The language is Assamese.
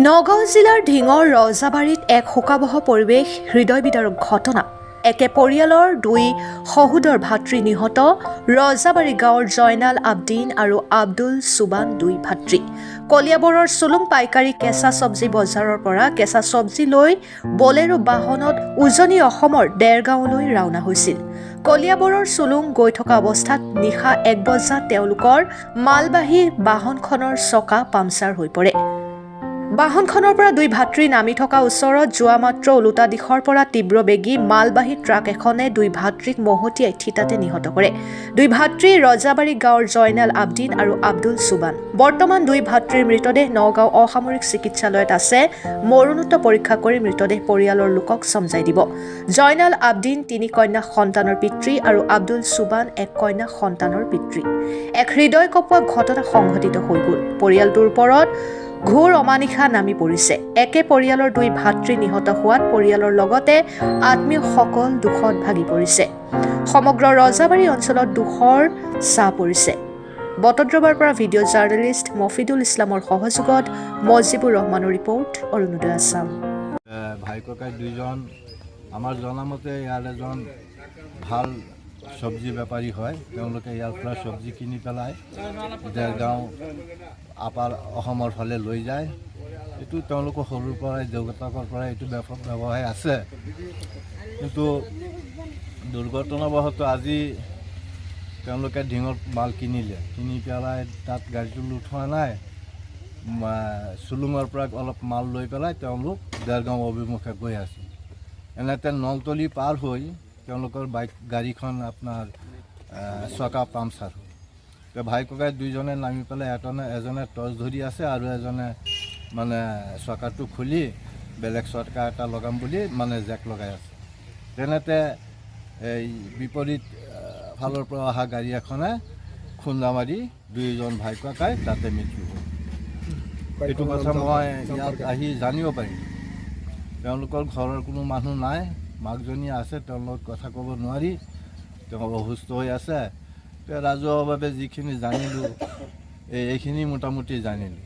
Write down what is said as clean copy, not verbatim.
নগাঁও জিলাৰ ঢিঙৰ ৰজাবাৰীত এক শোকাবহ পৰিৱেশ, হৃদয় বিদাৰক ঘটনা। একে পৰিয়ালৰ দুই সহোদৰ ভাতৃ নিহত। ৰজাবাৰী গাঁৱৰ জয়নাল আবদিন আৰু আব্দুল সুবান দুই ভাতৃ কলিয়াবৰৰ চুলুং পাইকাৰী কেঁচা চব্জি বজাৰৰ পৰা কেঁচা চব্জি লৈ বলেৰো বাহনত উজনি অসমৰ দেৰগাঁৱলৈ ৰাওনা হৈছিল। কলিয়াবৰৰ চুলুং গৈ থকা অৱস্থাত নিশা 1 বজাত তেওঁলোকৰ মালবাহী বাহনখনৰ চকা পামচাৰ হৈ পৰে। বাহনখনৰ পৰা দুই ভাতৃ নামি থকা ওচৰত যোৱা মাত্ৰ ওলোটা দিশৰ পৰা তীব্ৰবেগী মালবাহী ট্ৰাক এখনে দুই ভাতৃক মহতিয়াই থিতাতে নিহত কৰে। দুই ভাতৃ ৰজাবাৰী গাঁৱৰ জয়নাল আবদিন আৰু আব্দুল সুবান। বৰ্তমান দুই ভাতৃৰ মৃতদেহ নগাঁও অসামৰিক চিকিৎসালয়ত আছে। মৰণোত্তৰ পৰীক্ষা কৰি মৃতদেহ পৰিয়ালৰ লোকক চমজাই দিব। জয়নাল আবদিন 3 কন্যা সন্তানৰ পিতৃ আৰু আব্দুল সুবান 1 কন্যা সন্তানৰ পিতৃ। এক হৃদয় কঁপোৱা ঘটনা সংঘটিত হৈ গ'ল। পৰিয়ালটোৰ ওপৰত ঘোৰ অমানিশা নামি পৰিছে। একে পৰিয়ালৰ দুই ভাতৃ নিহত হোৱাত পৰিয়ালৰ লগতে আত্মীয়সকল দুখত ভাগি পৰিছে। সমগ্ৰ ৰজাবাৰী অঞ্চলত দুখৰ ছাঁ পৰিছে। বটদ্ৰৱাৰ পৰা ভিডিঅ' জাৰ্নেলিষ্ট মফিদুল ইছলামৰ সহযোগত মজিবুৰ ৰহমানৰ ৰিপৰ্ট, অৰুণোদয় আছাম। ভাই ককাই দুইজন আমাৰ জনামতে ইয়াৰ এজন ভাল চব্জি বেপাৰী হয়। তেওঁলোকে ইয়াৰ পৰা চব্জি কিনি পেলাই দেৰগাঁও আপাৰ অসমৰ ফালে লৈ যায়। এইটো তেওঁলোকৰ সৰুৰ পৰাই দেউতাকৰ পৰাই এইটো ব্যৱসায় আছে। কিন্তু দুৰ্ঘটনাবশতঃ আজি তেওঁলোকে ঢিঙৰ মাল কিনি পেলাই তাত গাড়ীটো উঠোৱা নাই। চুলুঙৰ পৰা অলপ মাল লৈ পেলাই তেওঁলোক দেৰগাঁও অভিমুখে গৈ আছে। এনেতে নলতলি পাৰ হৈ তেওঁলোকৰ গাড়ীখন আপোনাৰ চকা পামচাৰ হ'ল। ভাই ককাই দুইজনে নামি পেলাই এজনে টৰ্চ ধৰি আছে আৰু এজনে মানে চকাটো খুলি বেলেগ চকা এটা লগাম বুলি মানে জেক লগাই আছে। তেনেতে এই বিপৰীত ফালৰ পৰা অহা গাড়ী এখনে খুন্দা মাৰি দুইজন ভাই ককাই তাতে মৃত্যু হ'ল। এইটো কথা মই ইয়াত আহি জানিব পাৰিম। তেওঁলোকৰ ঘৰৰ কোনো মানুহ নাই, মাকজনী আছে, তেওঁৰ লগত কথা ক'ব নোৱাৰি, তেওঁ অসুস্থ হৈ আছে। ৰাজহুৱাভাৱে যিখিনি জানিলোঁ এইখিনি মোটামুটি জানিলোঁ।